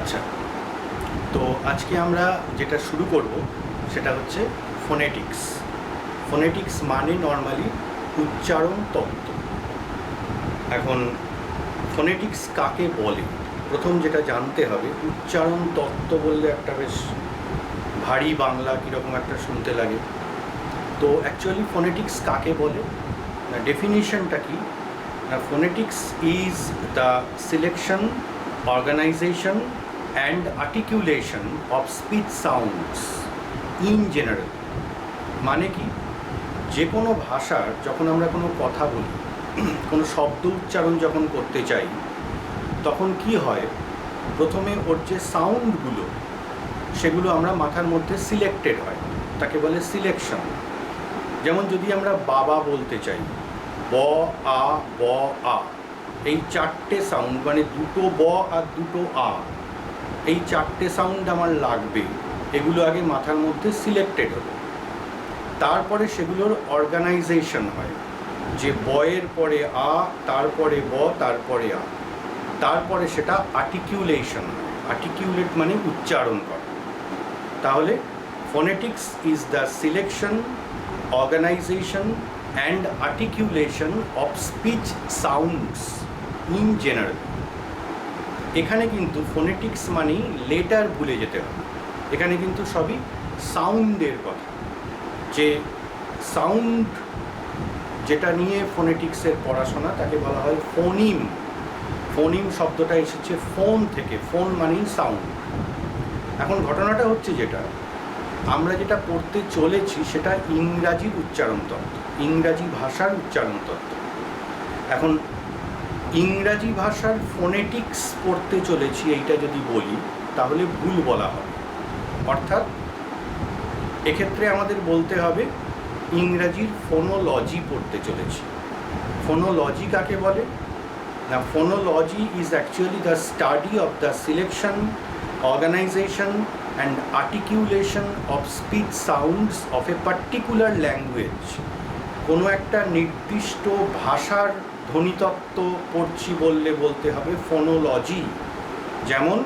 আচ্ছা, তো আজকে আমরা যেটা শুরু করব সেটা হচ্ছে ফোনেটিক্স। ফোনেটিক্স মানে নর্মালি উচ্চারণ তত্ত্ব। এখন ফোনেটিক্স কাকে বলে প্রথম যেটা জানতে হবে। উচ্চারণ তত্ত্ব বললে একটা বেশ ভারী বাংলা কীরকম একটা শুনতে লাগে। তো অ্যাকচুয়ালি ফোনেটিক্স কাকে বলে না, ডেফিনিশনটা কি না, phonetics is the selection, organization and articulation of speech sounds in general। মানে কি, যে কোনো ভাষার যখন আমরা কোনো কথা বলি, কোনো শব্দ উচ্চারণ যখন করতে চাই, তখন কি হয়, প্রথমে ওর যে সাউন্ডগুলো সেগুলো আমরা মাথার মধ্যে সিলেক্টেড হয়, তাকে বলে সিলেকশন। যেমন যদি আমরা বাবা বলতে চাই, ব আ ব আ, এই চারটে সাউন্ড, মানে দুটো ব আর দুটো আ, এই চারটে সাউন্ড আমার লাগবে, এগুলো আগে মাথার মধ্যে সিলেক্টেড হলো। তারপরে সেগুলোর অর্গানাইজেশন হয়, যে বয়ের পরে আ, তারপরে ব, তারপরে আ, তারপরে সেটা আর্টিকিউলেশন হয়। আর্টিকিউলেট মানে উচ্চারণ করা। তাহলে phonetics is the selection, organisation and articulation of speech sounds in general. এখানে কিন্তু ফোনেটিক্স মানেই লেটার ভুলে যেতে হবে, এখানে কিন্তু সবই সাউন্ডের কথা। যে সাউন্ড যেটা নিয়ে ফোনেটিক্সের পড়াশোনা তাকে বলা হয় ফোনিম। ফোনিম শব্দটা এসেছে ফোন থেকে, ফোন মানেই সাউন্ড। এখন ঘটনাটা হচ্ছে, যেটা আমরা যেটা পড়তে চলেছি সেটা ইংরাজির উচ্চারণ তত্ত্ব, ইংরাজি ভাষার উচ্চারণ তত্ত্ব। এখন ইংরাজি ভাষার ফোনেটিক্স পড়তে চলেছি এইটা যদি বলি তাহলে ভুল বলা হবে। অর্থাৎ এক্ষেত্রে আমাদের বলতে হবে ইংরাজির ফোনোলজি পড়তে চলেছি। ফোনোলজি কাকে বলে না, phonology is actually the study of the selection, organisation and articulation of speech sounds of a particular language. কোনো একটা নির্দিষ্ট ভাষার ধ্বনিতত্ত্ব পড়ছি বললে বলতে হবে ফোনোলজি। যেমন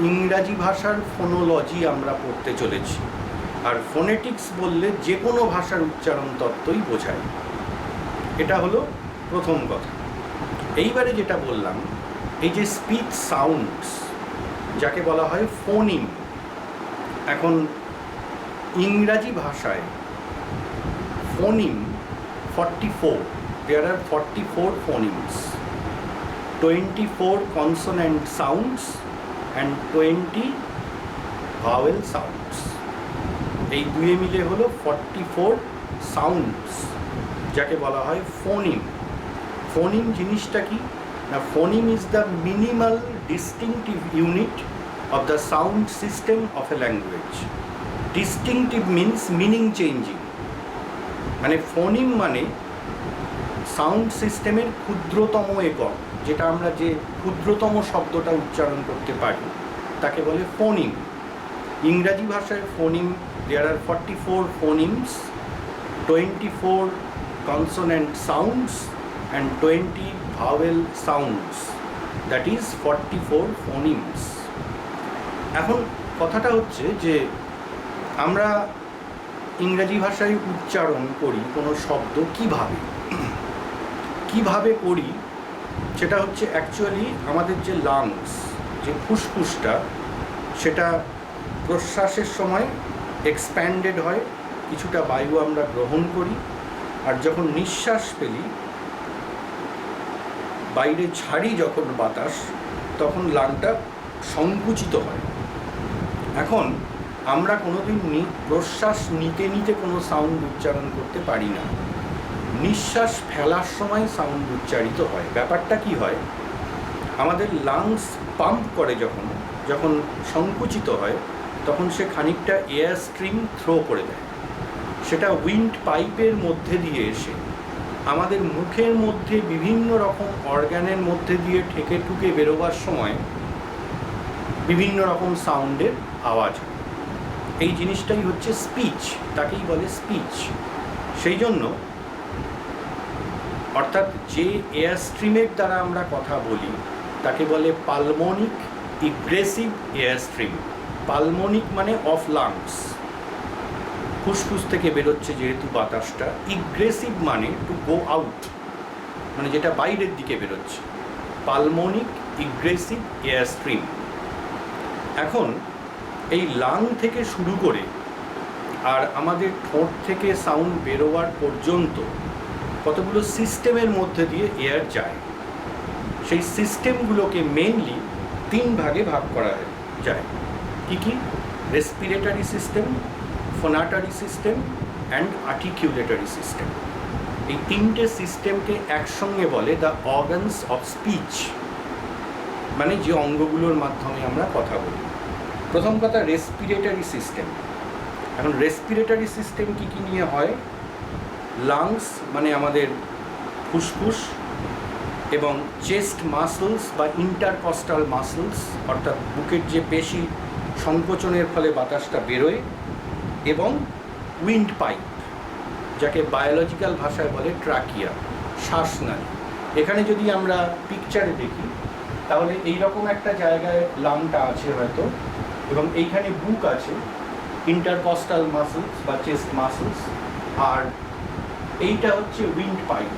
ইংরাজি ভাষার ফোনোলজি আমরা পড়তে চলেছি, আর ফোনেটিক্স বললে যে কোনো ভাষার উচ্চারণ তত্ত্বই বোঝায়। এটা হলো প্রথম কথা। এইবারে যেটা বললাম, এই যে স্পিচ সাউন্ডস যাকে বলা হয় ফোনিম। এখন ইংরাজি ভাষায় ফোনিম 44, there are 44 phonemes, 24 consonant sounds and 20 vowel sounds। এই দুয়ে মিলে হলো 44 সাউন্ডস, যাকে বলা হয় ফোনিম। ফোনিম জিনিসটা কি না, phoneme is the minimal distinctive unit of the sound system of a language. Distinctive means meaning changing, মানে ফোনিম মানে সাউন্ড সিস্টেমের ক্ষুদ্রতম একক, যেটা আমরা যে ক্ষুদ্রতম শব্দটা উচ্চারণ করতে পারি তাকে বলে ফোনিম। ইংরাজি ভাষায় ফোনিম, দেয়ার আর 44 phonemes, 24 consonant sounds and 20 vowel sounds, that is 44 phonemes. এখন কথাটা হচ্ছে যে আমরা ইংরাজি ভাষায় উচ্চারণ করি কোনো শব্দ কিভাবে করি, সেটা হচ্ছে অ্যাকচুয়ালি আমাদের যে লাংস, যে ফুসফুসটা, সেটা প্রশ্বাসের সময় এক্সপ্যান্ডেড হয়, কিছুটা বায়ু আমরা গ্রহণ করি, আর যখন নিঃশ্বাস ফেলি, বাইরে ছাড়ি যখন বাতাস, তখন লাংটা সংকুচিত হয়। এখন আমরা কোনোদিন প্রশ্বাস নিতে নিতে কোনো সাউন্ড উচ্চারণ করতে পারি না, নিঃশ্বাস ফেলার সময় সাউন্ড উচ্চারিত হয়। ব্যাপারটা কি হয়, আমাদের লাংস পাম্প করে যখন সংকুচিত হয়, তখন সে খানিকটা এয়ার স্ট্রিম থ্রো করে দেয়। সেটা উইন্ড পাইপের মধ্যে দিয়ে এসে আমাদের মুখের মধ্যে বিভিন্ন রকম অর্গানের মধ্যে দিয়ে ঠেকে ঠুকে বেরোবার সময় বিভিন্ন রকম সাউন্ডের আওয়াজ হয়। এই জিনিসটাই হচ্ছে স্পিচ, তাকেই বলে স্পিচ। সেই জন্য অর্থাৎ যে এয়ার স্ট্রিমের দ্বারা আমরা কথা বলি তাকে বলে পালমোনিক ইগ্রেসিভ এয়ার স্ট্রিম। পালমোনিক মানে অফ লাংস, ফুসফুস থেকে বেরোচ্ছে যেহেতু বাতাসটা। ইগ্রেসিভ মানে টু গো আউট, মানে যেটা বাইরের দিকে বেরোচ্ছে। পালমোনিক ইগ্রেসিভ এয়ার স্ট্রিম। এখন এই লাং থেকে শুরু করে আর আমাদের ঠোঁট থেকে সাউন্ড বেরোবার পর্যন্ত কতগুলো সিস্টেমের মধ্যে দিয়ে এয়ার যায়। সেই সিস্টেমগুলোকে মেনলি 3 ভাগে ভাগ করা যায়। কি কি? Respiratory system, phonatory system and articulatory system. এই 3টে সিস্টেমকে একসঙ্গে বলে দ্য অর্গানস অফ স্পিচ, মানে যে অঙ্গগুলোর মাধ্যমে আমরা কথা বলি। প্রথম কথা রেসপিরেটরি সিস্টেম। এখন রেসপিরেটরি সিস্টেম কী কী নিয়ে হয়? লাংস মানে আমাদের ফুসফুস, এবং চেস্ট মাসলস বা ইন্টারকস্টাল মাসলস, অর্থাৎ বুকের যে পেশি সংকোচনের ফলে বাতাসটা বেরোয়, এবং উইন্ড পাইপ, যাকে বায়োলজিক্যাল ভাষায় বলে ট্রাকিয়া, শ্বাসনালী। এখানে যদি আমরা পিকচারে দেখি তাহলে এইরকম একটা জায়গায় লাংটা আছে হয়তো, এবং এইখানে বুক আছে, ইন্টারকস্টাল মাসলস বা চেস্ট মাসলস, আর এইটা হচ্ছে উইন্ড পাইপ।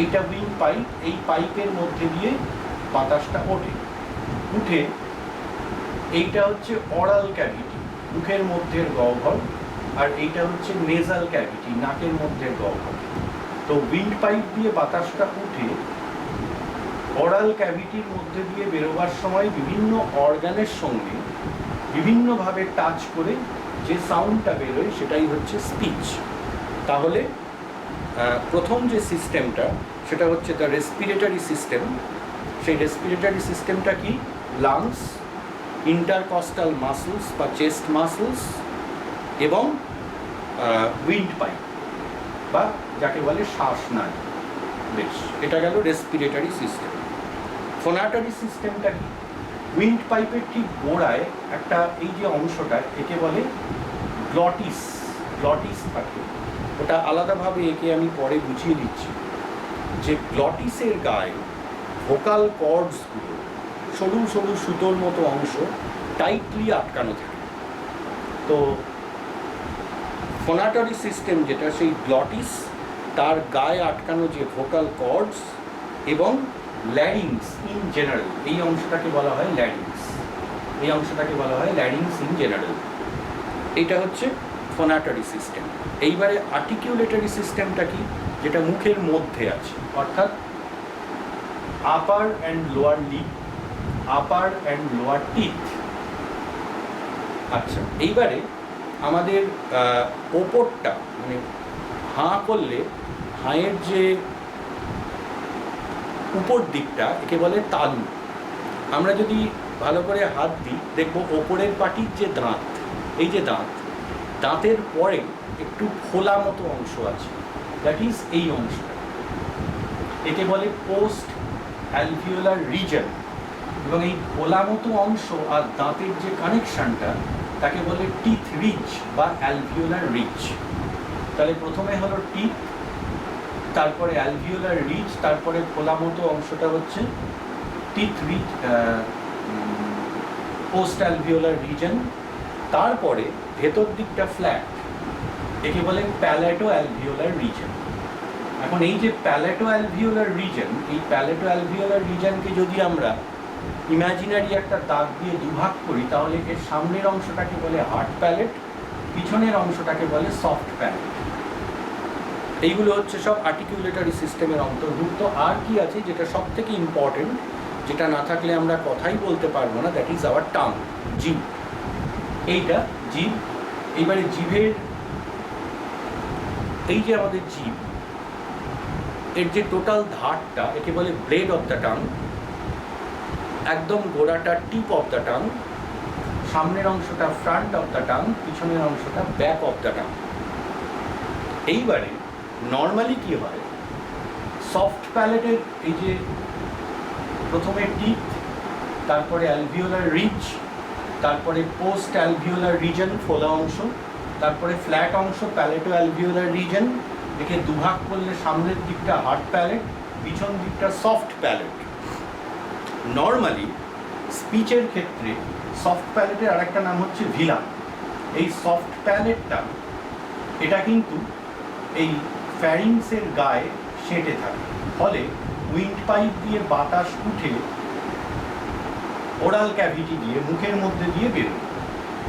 এইটা উইন্ড পাইপ, এই পাইপের মধ্যে দিয়ে বাতাসটা উঠে এইটা হচ্ছে অরাল ক্যাভিটি, মুখের মধ্যের গহ্বর, আর এইটা হচ্ছে নেজাল ক্যাভিটি, নাকের মধ্যের গহ্বর। তো উইন্ড পাইপ দিয়ে বাতাসটা উঠে অরাল ক্যাভিটির মধ্যে দিয়ে বেরোবার সময় বিভিন্ন অর্গানের সঙ্গে বিভিন্নভাবে টাচ করে যে সাউন্ডটা বেরোয় সেটাই হচ্ছে স্পিচ। তাহলে প্রথম যে সিস্টেমটা সেটা হচ্ছে দ্য রেসপিরেটরি সিস্টেম। সেই রেসপিরেটরি সিস্টেমটা কি? লাংস, ইন্টারকস্টাল মাসলস বা চেস্ট মাসলস, এবং উইন্ড পাইপ বা যাকে বলে শ্বাসনালী। বেশ, এটা গেল রেসপিরেটরি সিস্টেম। ফোনাটারি সিস্টেমটা কি? উইন্ড পাইপের ঠিক গোড়ায় একটা এই যে অংশটা, একে বলে গ্লটিস। গ্লটিস থাকে, ওটা আলাদাভাবে একে আমি পরে বুঝিয়ে দিচ্ছি। যে গ্লটিসের গায়ে ভোকাল কর্ডসগুলো, সরু সরু সুতোর মতো অংশ টাইটলি আটকানো থাকে। তো ফোনাটরি সিস্টেম যেটা, সেই গ্লটিস, তার গায়ে আটকানো যে ভোকাল কর্ডস এবং ল্যারিংস ইন জেনারেল, এই অংশটাকে বলা হয় ল্যারিংস। এই অংশটাকে বলা হয় ল্যারিংস ইন জেনারেল। এইটা হচ্ছে ফোনাটরি সিস্টেম। এইবারে আর্টিকিউলেটরি সিস্টেমটা কি? যেটা মুখের মধ্যে আছে, অর্থাৎ upper and lower lip, upper and lower teeth. আচ্ছা, এইবারে আমাদের ওপরটা, মানে হাঁ করলে হাঁয়ের যে উপর দিকটা, একে বলে তালু। আমরা যদি ভালো করে হাত দিই দেখবো ওপরের পাটির যে দাঁত, এই যে দাঁতের পরে একটু খোলা মতো অংশ আছে, দ্যাট ইজ এই অংশটা। একে বলে পোস্ট অ্যালভিওলার রিজন, এবং এই খোলা মতো অংশ আর দাঁতের যে কানেকশনটা তাকে বলে টিথ রিচ বা অ্যালভিওলার রিচ। তাহলে প্রথমে হলো টিথ, তারপরে অ্যালভিওলার রিচ, তারপরে খোলা মতো অংশটা হচ্ছে teeth ridge, post alveolar region, তারপরে ভেতর দিকটা ফ্ল্যাট, একে বলে প্যালেটো অ্যালভিওলার রিজন। এখন এই যে প্যালেটো অ্যালভিওলার রিজন, এই প্যালেটো অ্যালভিওলার রিজনকে যদি আমরা ইমাজিনারি একটা দাগ দিয়ে দুভাগ করি, তাহলে এর সামনের অংশটাকে বলে হার্ড প্যালেট, পিছনের অংশটাকে বলে সফট প্যালেট। এইগুলো হচ্ছে সব আর্টিকিউলেটরি সিস্টেমের অন্তর্ভুক্ত। আর কি আছে যেটা সব থেকে ইম্পর্টেন্ট, যেটা না থাকলে আমরা কথাই বলতে পারবো না, দ্যাট ইজ আওয়ার টাং, জিভ। এইটা জিভ। এইবারে জিভের এই যে আমাদের জিভ, এর যে টোটাল ধারটা, একে বলে ব্লেড অফ দ্য টাং। একদম গোড়াটা টিপ অফ দ্য টাং, সামনের অংশটা ফ্রন্ট অফ দ্য টাং, পিছনের অংশটা ব্যাক অফ দ্য টাং। এইবারে নর্মালি কি হয়, সফট প্যালেটের এই যে প্রথমে টিপ, তারপরে অ্যালভিওলার রিচ, তারপরে পোস্ট অ্যালভিওলার রিজন ফোলা অংশ, তারপরে ফ্ল্যাট অংশ প্যালেটো অ্যালভিওলার রিজন। একে দুভাগ করলে সামনের দিকটা হার্ড প্যালেট, পিছন দিকটা সফট প্যালেট। নর্মালি স্পিচের ক্ষেত্রে সফট প্যালেটের আরেকটা নাম হচ্ছে ভিলাম। এই সফট প্যালেটটা এটা কিন্তু এই ফ্যারিংসের গায়ে সেঁটে থাকে, ফলে উইন্ড পাইপ দিয়ে বাতাস উঠে ওরাল ক্যাভিটি দিয়ে মুখের মধ্যে দিয়ে বেরোয়।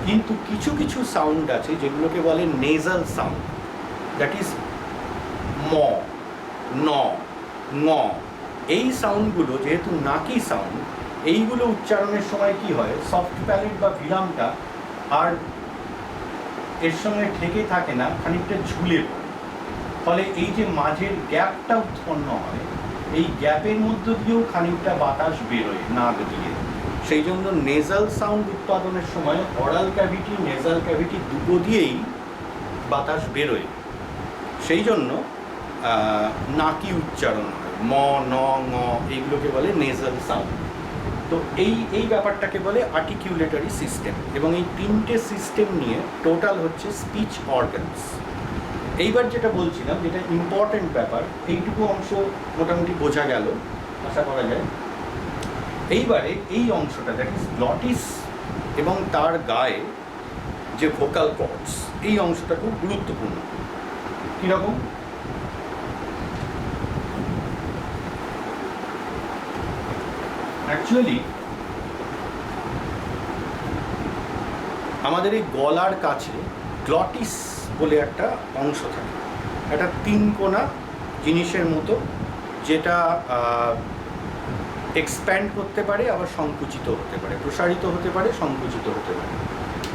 কিন্তু কিছু কিছু সাউন্ড আছে যেগুলোকে বলে নেজাল সাউন্ড, দ্যাট ইজ ম, ন, ঙ। এই সাউন্ডগুলো যেহেতু নাকি সাউন্ড, এইগুলো উচ্চারণের সময় কি হয়, সফট প্যালেট বা ভিলামটা আর এর সঙ্গে ঠেকে থাকে না, খানিকটা ঝুলে পড়ে। ফলে এই যে মাঝের গ্যাপটা উৎপন্ন হয়, এই গ্যাপের মধ্য দিয়েও খানিকটা বাতাস বেরোয় নাক দিয়ে। সেই জন্য নেজাল সাউন্ড উৎপাদনের সময় অরাল ক্যাভিটি, নেজাল ক্যাভিটি দুটো দিয়েই বাতাস বেরোয়। সেই জন্য নাকি উচ্চারণ হয়, ম, ন, ঙ, এইগুলোকে বলে নেজাল সাউন্ড। তো এই ব্যাপারটাকে বলে আর্টিকিউলেটরি সিস্টেম, এবং এই তিনটে সিস্টেম নিয়ে টোটাল হচ্ছে স্পিচ অর্গানস। এইবার যেটা বলছিলাম, যেটা ইম্পর্টেন্ট ব্যাপার, এইটুকু অংশ মোটামুটি বোঝা গেল আশা করা যায়। এইবারে এই অংশটা, দ্যাট ইজ গ্লটিস এবং তার গায়ে যে ভোকাল কর্ডস, এই অংশটা খুব গুরুত্বপূর্ণ। কীরকম? অ্যাকচুয়ালি আমাদের এই গলার কাছে গ্লটিস বলে একটা অংশ থাকে, একটা তিনকোনা জিনিসের মতো, যেটা এক্সপ্যান্ড করতে পারে, আবার সংকুচিত হতে পারে, প্রসারিত হতে পারে, সংকুচিত হতে পারে।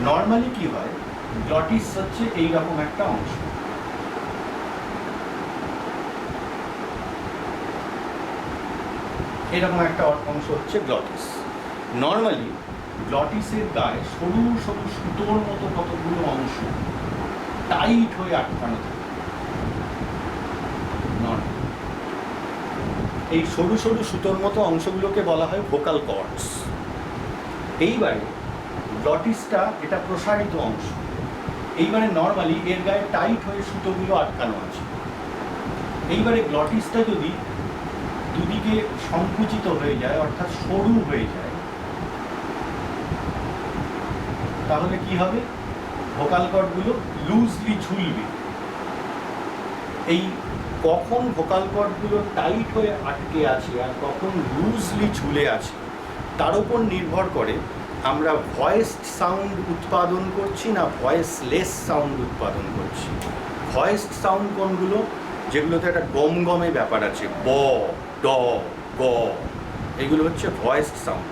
নর্মালি কি হয়, গ্লটিস হচ্ছে এইরকম একটা অংশ। এরকম একটা অংশ হচ্ছে গ্লটিস। নর্মালি গ্লটিসের গায়ে সরু সরু সুতোর মতো কতগুলো অংশ টাইট হয়ে আটকানো থাকে। এই সরু সরু সুতোর মতো অংশগুলোকে বলা হয় ভোকাল কর্ডস। এইবারে গ্লটিসটা এটা প্রসারিত অংশ। এইবারে নর্মালি এর গায়ে টাইট হয়ে সুতোগুলো আটকানো আছে। এইবারে গ্লটিসটা যদি দুদিকে সংকুচিত হয়ে যায়, অর্থাৎ সরু হয়ে যায়, তাহলে কি হবে, ভোকাল কর্ডগুলো লুজলি ঝুলবে। এই কখন ভোকাল কর্ডগুলো টাইট হয়ে আটকে আছে আর কখন লুজলি ঝুলে আছে, তার উপর নির্ভর করে আমরা ভয়েসড সাউন্ড উৎপাদন করছি না ভয়েসলেস সাউন্ড উৎপাদন করছি। ভয়েসড সাউন্ড কোনগুলো? যেগুলোতে একটা গমগমে ব্যাপার আছে, ব, ড, গ, এগুলো হচ্ছে ভয়েসড সাউন্ড।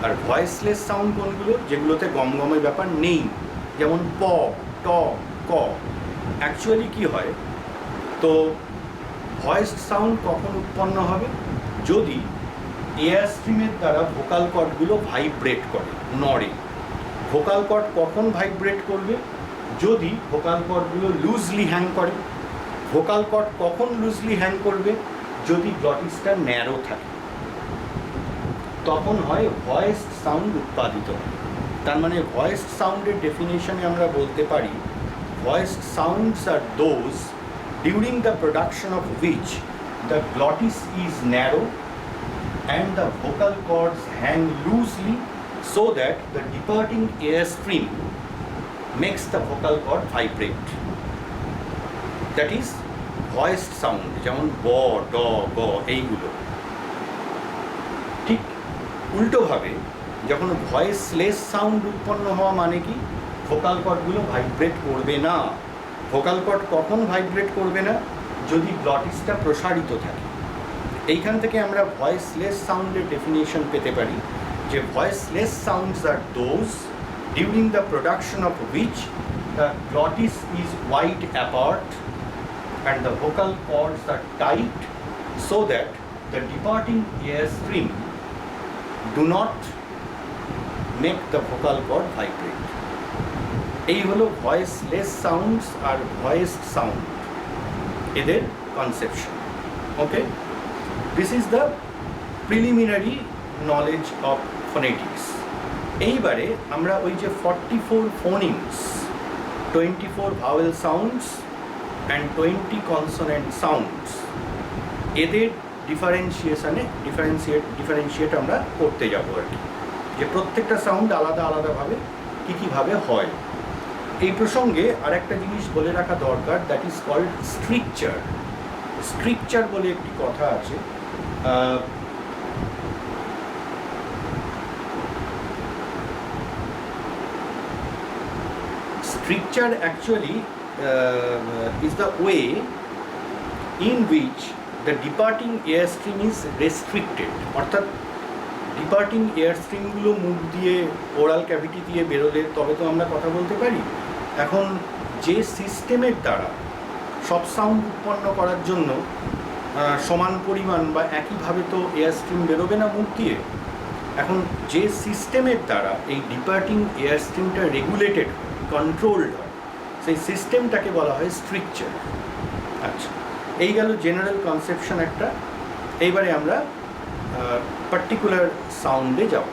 আর ভয়েসলেস সাউন্ড কোনগুলো? যেগুলোতে গমগমে ব্যাপার নেই, যেমন প, ট, ক। অ্যাকচুয়ালি কি হয়, তো ভয়েসড সাউন্ড কখন উৎপন্ন হবে? যদি এয়ার স্ট্রিমের দ্বারা ভোকাল কর্ডগুলো ভাইব্রেট করে, নড়ে। ভোকাল কর্ড কখন ভাইব্রেট করবে? যদি ভোকাল কর্ডগুলো লুজলি হ্যাং করে। ভোকাল কর্ড কখন লুজলি হ্যাং করবে? যদি গ্লটিসটা ন্যারো থাকে, তখন হয় ভয়েসড সাউন্ড উৎপাদিত হয়। তার মানে ভয়েসড সাউন্ডের ডেফিনেশনে আমরা বলতে পারি, voiced sounds R those during the production of which the glottis is narrow and the vocal cords hang loosely so that the departing air stream makes the vocal cord vibrate. That is voiced sound, যেমন ব, ড, গ, এইগুলো। ঠিক উল্টোভাবে যখন voiceless sound উৎপন্ন হওয়া মানে কি, ভোকাল কর্ডগুলো ভাইব্রেট করবে না। ভোকাল কর্ড কখন ভাইব্রেট করবে না? যদি গ্লটিসটা প্রসারিত থাকে। এইখান থেকে আমরা ভয়েসলেস সাউন্ডের ডেফিনেশন পেতে পারি যে voiceless sounds R those during the production of which the glottis is wide apart and the vocal cords are tight so that the departing air stream do not make the vocal cord vibrate. এই হলো voiceless sounds আর voiced sound, এদের conception. Okay, this is the preliminary knowledge of phonetics. এইবারে আমরা ওই যে 44 phonemes, 24 vowel sounds and 20 consonant sounds, এদের differentiate আমরা করতে যাবো আর কি। যে প্রত্যেকটা সাউন্ড আলাদা আলাদাভাবে কীভাবে হয়। এই প্রসঙ্গে আরেকটা জিনিস বলে রাখা দরকার, that is called stricture. Stricture বলে একটি কথা আছে। Stricture actually is the way in which the departing airstream is restricted, অর্থাৎ ডিপার্টিং এয়ারস্ট্রিমগুলো মুখ দিয়ে ওরাল ক্যাভিটি দিয়ে বেরোলে তবে তো আমরা কথা বলতে পারি। এখন যে সিস্টেমের দ্বারা সব সাউন্ড উৎপন্ন করার জন্য সমান পরিমাণ বা একইভাবে তো এয়ারস্ট্রিম বেরোবে না মুখ দিয়ে, এখন যে সিস্টেমের দ্বারা এই ডিপার্টিং এয়ারস্ট্রিমটা রেগুলেটেড কন্ট্রোলড হয় সেই সিস্টেমটাকে বলা হয় স্ট্রিকচার। আচ্ছা, এই গেল জেনারেল কনসেপশন একটা। এইবারে আমরা পার্টিকুলার সাউন্ডে যাব।